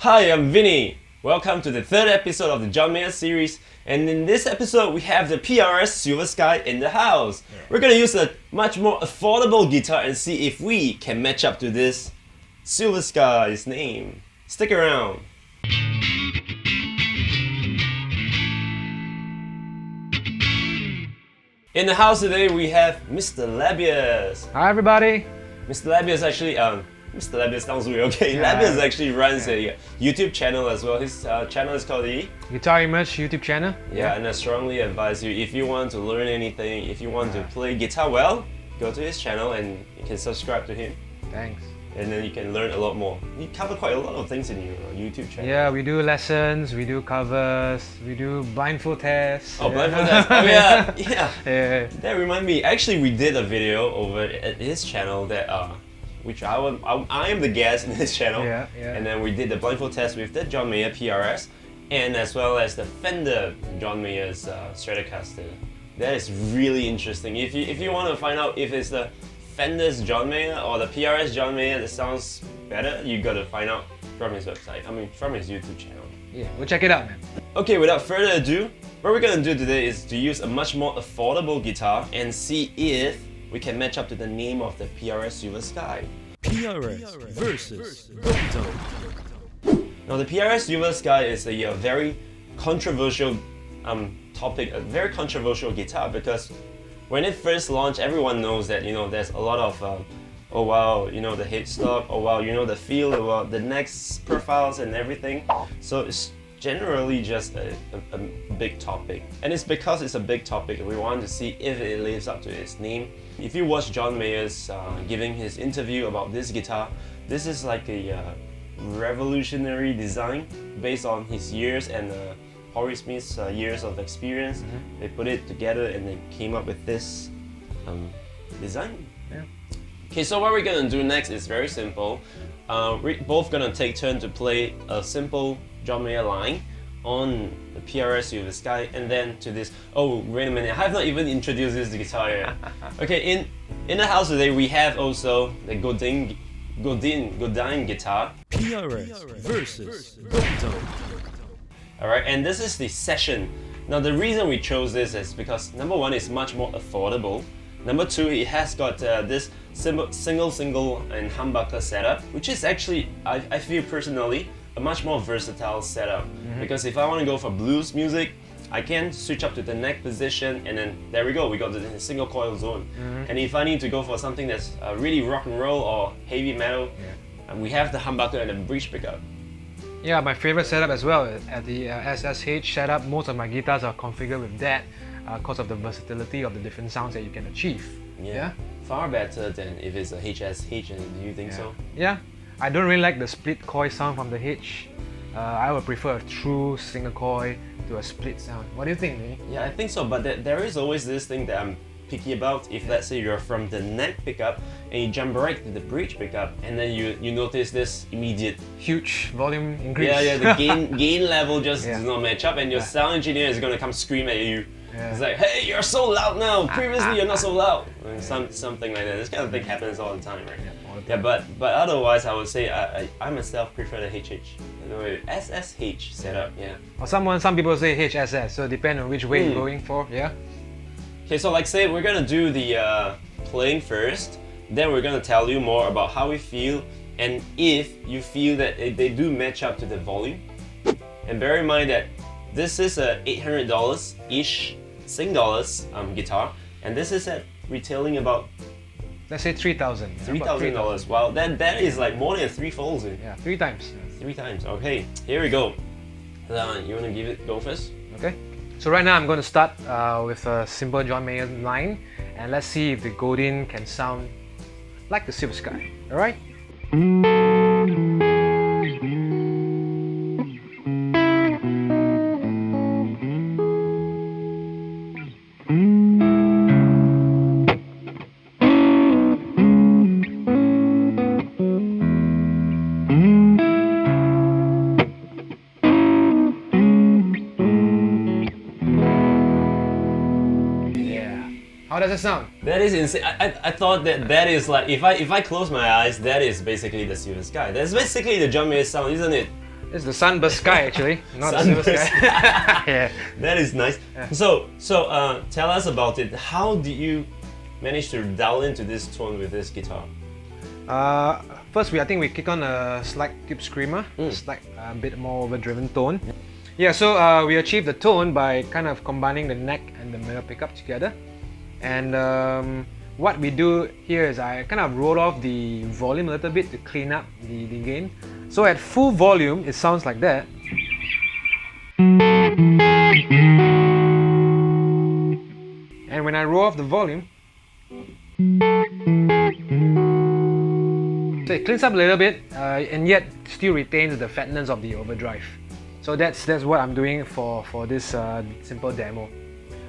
Hi, I'm Vinny. Welcome to the third episode of the John Mayer series, and in this episode we have the PRS Silver Sky in the house. We're gonna use a much more affordable guitar and see if we can match up to this Silver Sky's name. Stick around. In the house today we have Mr. Lebbeus. Hi everybody. Mr. Lebbeus actually, Mr. Lebbeus sounds weird, okay. Lebbeus actually runs a YouTube channel as well. His channel is called the Guitar Immerse YouTube channel. Yeah, and I strongly advise you, if you want to learn anything, if you want to play guitar well, go to his channel and you can subscribe to him. Thanks. And then you can learn a lot more. You cover quite a lot of things in your YouTube channel. Yeah, we do lessons, we do covers, we do blindfold tests. Oh, blindfold tests. Oh yeah, yeah. Yeah. That reminds me, actually we did a video over at his channel that which I am the guest in his channel. Yeah, yeah. And then we did the blindfold test with the John Mayer PRS and as well as the Fender John Mayer's Stratocaster. That is really interesting. If you want to find out if it's the Fender's John Mayer or the PRS John Mayer that sounds better, you gotta find out from his website. I mean, from his YouTube channel. Yeah, we'll check it out, man. Okay, without further ado, what we're gonna do today is to use a much more affordable guitar and see if we can match up to the name of the PRS Silver Sky. PRS versus Godin. Now the PRS Silver Sky is a very controversial topic, a very controversial guitar, because when it first launched, everyone knows that there's a lot of oh wow, the headstock, oh wow, the feel, oh wow, the neck profiles and everything. So it's generally just a big topic, and it's because it's a big topic we want to see if it lives up to its name. If you watch John Mayer's giving his interview about this guitar, this is like a revolutionary design based on his years and Horace Smith's years of experience. They put it together and they came up with this design. Yeah. Okay, so what we're gonna do next is very simple. We're both gonna take turn to play a simple John Mayer line on the PRS Silver Sky, and then to this. Oh, wait a minute! I have not even introduced this guitar yet. Okay, in the house today we have also the Godin guitar. PRS versus Godin. Alright, and this is the Session. Now the reason we chose this is because number one, it's much more affordable. Number two, it has got this single and humbucker setup, which is actually, I feel personally, a much more versatile setup. Because if I want to go for blues music, I can switch up to the neck position, and then there we go, we got the single coil zone. And if I need to go for something that's really rock and roll or heavy metal, we have the humbucker and the bridge pickup. Yeah, my favorite setup as well at the SSH setup. Most of my guitars are configured with that because of the versatility of the different sounds that you can achieve. Yeah, far better than if it's a HSH, and do you think so? Yeah, I don't really like the split coil sound from the H. I would prefer a true single coil to a split sound. What do you think, Vinny? Yeah, I think so, but there is always this thing that I'm picky about. If let's say you're from the neck pickup and you jump right to the bridge pickup, and then you notice this immediate huge volume increase. Yeah, the gain level just does not match up, and your sound engineer is gonna come scream at you. It's like, hey, you're so loud now. Previously, you're not so loud. Something like that. This kind of thing happens all the time, right? Yeah, but otherwise, I would say I myself prefer the SSH setup. Yeah. Or some people say HSS. So depend on which way you're going for. Yeah. Okay, so like say we're gonna do the playing first, then we're gonna tell you more about how we feel and if you feel that they do match up to the volume. And bear in mind that this is a $800-ish Sing-dollars guitar, and this is at retailing about, let's say $3,000. $3,000. Wow, that is like more than threefold. Yeah, 3 times. 3 times. Okay, here we go. You wanna go first? Okay. So right now I'm going to start with a simple John Mayer line, and let's see if the Godin can sound like the Silver Sky. All right? How does it sound? That is insane. I thought that is like, if I close my eyes, that is basically the Silver Sky. That's basically the John Mayer sound, isn't it? It's the Sunburst Sky actually, not the Silver Sunburst Sky. Yeah. That is nice. Yeah. So tell us about it. How did you manage to dial into this tone with this guitar? First, I think we kick on a slight tube screamer, slight a bit more overdriven tone. Yeah, so we achieved the tone by kind of combining the neck and the middle pickup together. And what we do here is I kind of roll off the volume a little bit to clean up the gain. So at full volume, it sounds like that. And when I roll off the volume, so it cleans up a little bit and yet still retains the fatness of the overdrive. So that's what I'm doing for this simple demo.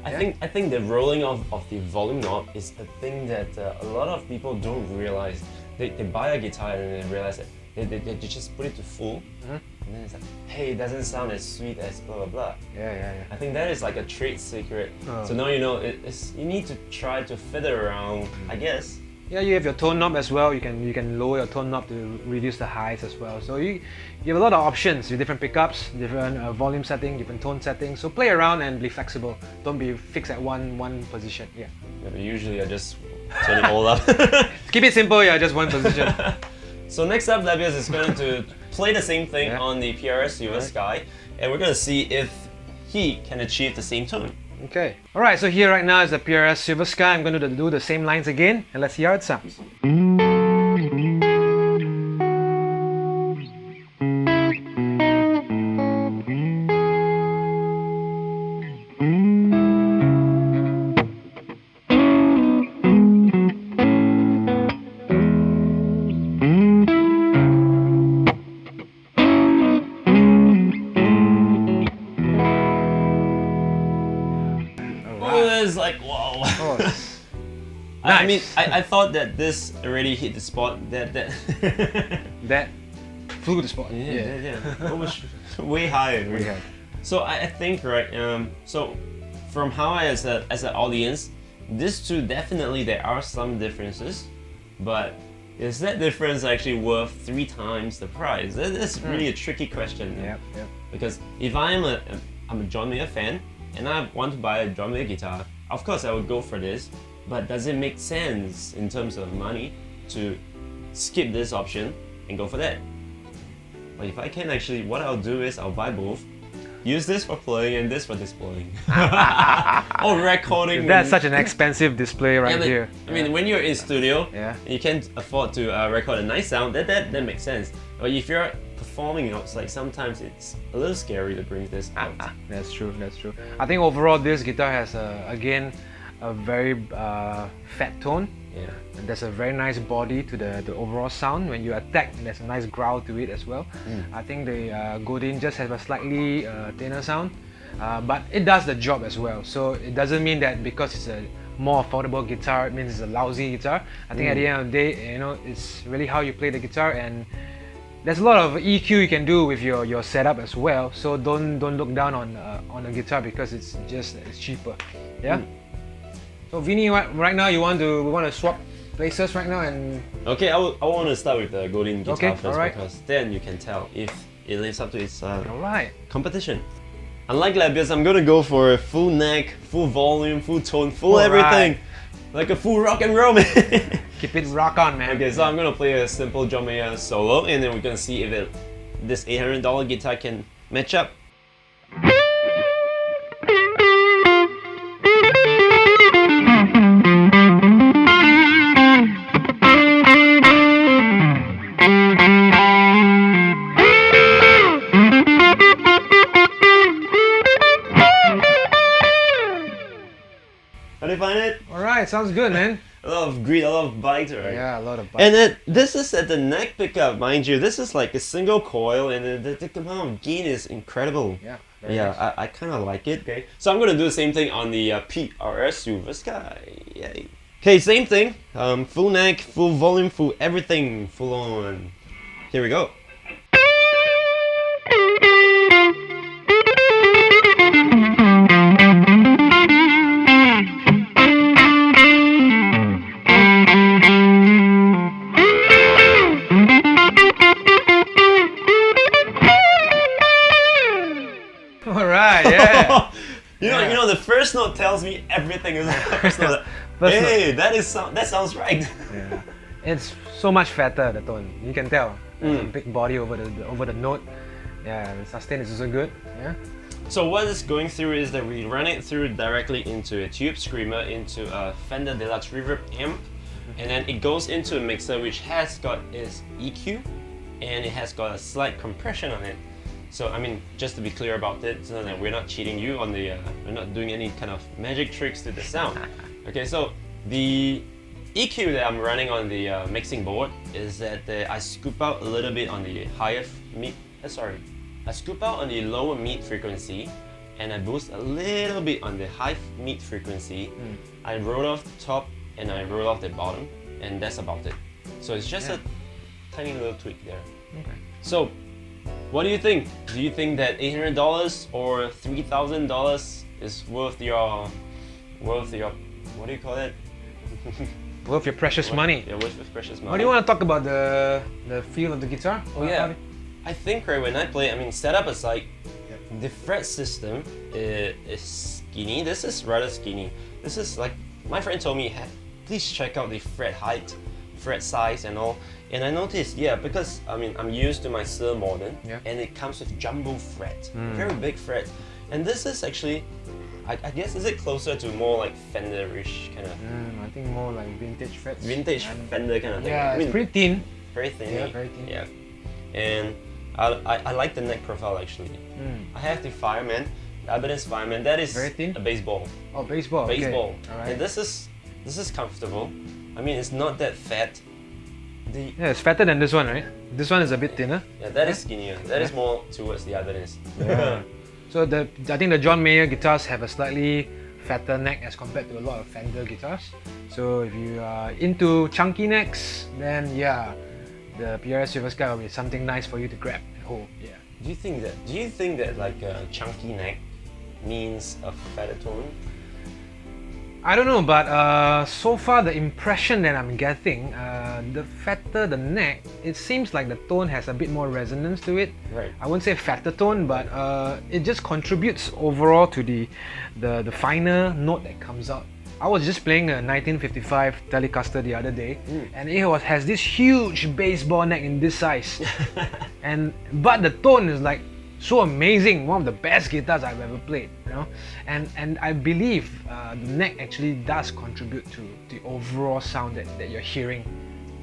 I think the rolling of the volume knob is a thing that a lot of people don't realize. They buy a guitar and they realize that they just put it to full, and then it's like, hey, it doesn't sound as sweet as blah blah blah. Yeah. I think that is like a trade secret. So now you know you need to try to fiddle around, I guess. Yeah, you have your tone knob as well. You can lower your tone knob to reduce the highs as well. So you have a lot of options with different pickups, different volume setting, different tone settings. So play around and be flexible. Don't be fixed at one position. Yeah. But usually I just turn it all up. Keep it simple. Yeah, just one position. So next up, Lebbeus is going to play the same thing on the PRS Silver Sky, and we're going to see if he can achieve the same tone. Okay. Alright, so here right now is the PRS Silver Sky. I'm going to do the same lines again, and let's see how it sounds. It's like, whoa. Oh, I mean, nice. I thought that this already hit the spot that that flew the spot. yeah. It was way higher. Way high. So I think, right, so from how I as an audience, these two definitely there are some differences, but is that difference actually worth 3 times the price? That's really a tricky question. Yep. Because if I'm a John Mayer fan and I want to buy a John Mayer guitar, of course I would go for this. But does it make sense in terms of money to skip this option and go for that? But if I can actually, what I'll do is I'll buy both. Use this for playing and this for displaying. Or recording. That's such an expensive display right Yeah, here. I mean, when you're in studio, Yeah. and you can't afford to record a nice sound, that makes sense. But if you're performing outside, sometimes it's a little scary to bring this out. That's true. I think overall this guitar has again a very fat tone. Yeah. And there's a very nice body to the overall sound. When you attack, there's a nice growl to it as well. I think the Godin just has a slightly thinner sound, but it does the job as well. So it doesn't mean that because it's a more affordable guitar, it means it's a lousy guitar. I think at the end of the day, you know, it's really how you play the guitar, and there's a lot of EQ you can do with your setup as well. So don't look down on a guitar because it's cheaper. Yeah. So Vinny, right now we want to swap places right now, and Okay, I want to start with the Godin guitar Okay, first, alright. because then you can tell if it lives up to its alright. competition. Unlike Lebbeus, I'm gonna go for a full neck, full volume, full tone, full Alright. everything. Like a full rock and roll, man. Keep it rock on, man. Okay, so I'm gonna play a simple John Mayer solo, and then we're gonna see if this $800 guitar can match up. How do you find it? Alright, sounds good, man. A lot of grit, a lot of bite, right? Yeah, a lot of bite. And this is at the neck pickup, mind you. This is like a single coil, and the amount of gain is incredible. Yeah. Yeah, I kind of like it. Okay, so I'm gonna do the same thing on the PRS Silver Sky. Yay. Okay, same thing. Full neck, full volume, full everything, full on. Here we go. How yeah. You know, the first note tells me everything is the first note. First Hey, that sounds right. Yeah. It's so much fatter, the tone. You can tell. There's a big body over the note. Yeah, the sustain is also good. Yeah. So what it's going through is that we run it through directly into a tube screamer, into a Fender Deluxe Reverb amp, and then it goes into a mixer which has got its EQ, and it has got a slight compression on it. So I mean, just to be clear about it, so that we're not cheating you on the, we're not doing any kind of magic tricks to the sound. Okay, so the EQ that I'm running on the mixing board is that I scoop out a little bit on the I scoop out on the lower mid frequency, and I boost a little bit on the high mid frequency. I roll off the top and I roll off the bottom, and that's about it. So it's just a tiny little tweak there. Okay. So, what do you think? Do you think that $800 or $3,000 is worth your, what do you call it? Worth your precious money. Yeah, worth your precious money. What do you want to talk about the feel of the guitar? Oh yeah, I think right when I play, I mean, setup aside, the fret system is skinny. This is rather skinny. This is like, my friend told me, please check out the fret height, fret size and all. And I noticed, yeah, because I mean, I'm used to my Silver Modern, and it comes with jumbo fret, very big fret. And this is actually, I guess, is it closer to more like Fender-ish kind of? I think more like vintage frets. Vintage Fender kind of thing. Yeah, I mean, it's pretty thin. very thin. Yeah, very thin. Yeah. And I like the neck profile actually. I have the Fireman, the Ibanez Fireman. That is Very thin? a baseball. Oh, baseball. Baseball. Okay. All right. And this is comfortable. I mean, it's not that fat. Yeah, it's fatter than this one, right? This one is a bit thinner. Yeah, that is skinnier. That is more towards the Ibanez. Yeah. So I think the John Mayer guitars have a slightly fatter neck as compared to a lot of Fender guitars. So if you are into chunky necks, then yeah, the PRS Silver Sky will be something nice for you to grab and hold. Yeah. Do you think that like a chunky neck means a fatter tone? I don't know, but so far the impression that I'm getting, the fatter the neck, it seems like the tone has a bit more resonance to it. Right. I wouldn't say fatter tone, but it just contributes overall to the finer note that comes out. I was just playing a 1955 Telecaster the other day, and it has this huge baseball neck in this size, but the tone is like so amazing, one of the best guitars I've ever played, you know. And I believe the neck actually does contribute to the overall sound that you're hearing.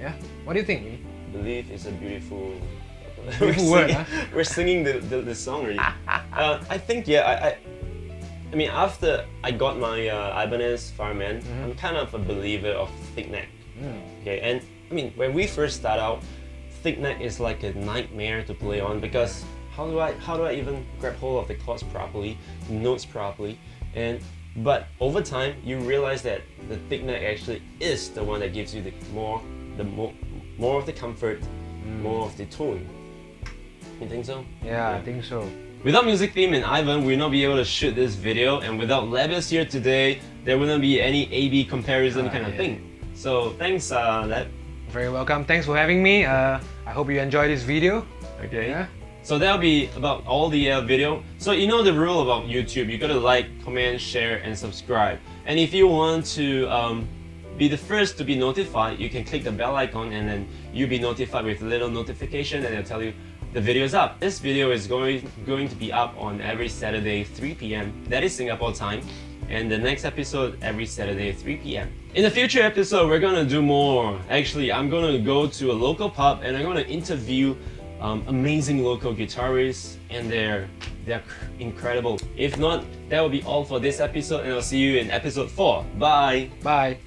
Yeah. What do you think? Belief is a beautiful Word, huh? We're singing the song already. I think I mean, after I got my Ibanez Fireman, I'm kind of a believer of thick neck. Okay, and I mean, when we first start out, thick neck is like a nightmare to play on because how do I even grab hold of the chords properly, notes properly, but over time you realize that the thick neck actually is the one that gives you more of the comfort, more of the tone. You think so? Yeah, I think so. Without Music Theme and Ivan, we'd not be able to shoot this video, and without Lebbeus here today, there wouldn't be any A-B comparison kind of thing. So thanks, Leb. Very welcome. Thanks for having me. I hope you enjoyed this video. Okay. Yeah. So that'll be about all the video. So you know the rule about YouTube, you gotta like, comment, share, and subscribe. And if you want to be the first to be notified, you can click the bell icon and then you'll be notified with a little notification and it'll tell you the video is up. This video is going to be up on every Saturday 3 p.m. That is Singapore time. And the next episode every Saturday 3 p.m. In the future episode, we're gonna do more. Actually, I'm gonna go to a local pub and I'm gonna interview amazing local guitarists, and they're incredible. If not, that will be all for this episode, and I'll see you in episode 4. Bye! Bye!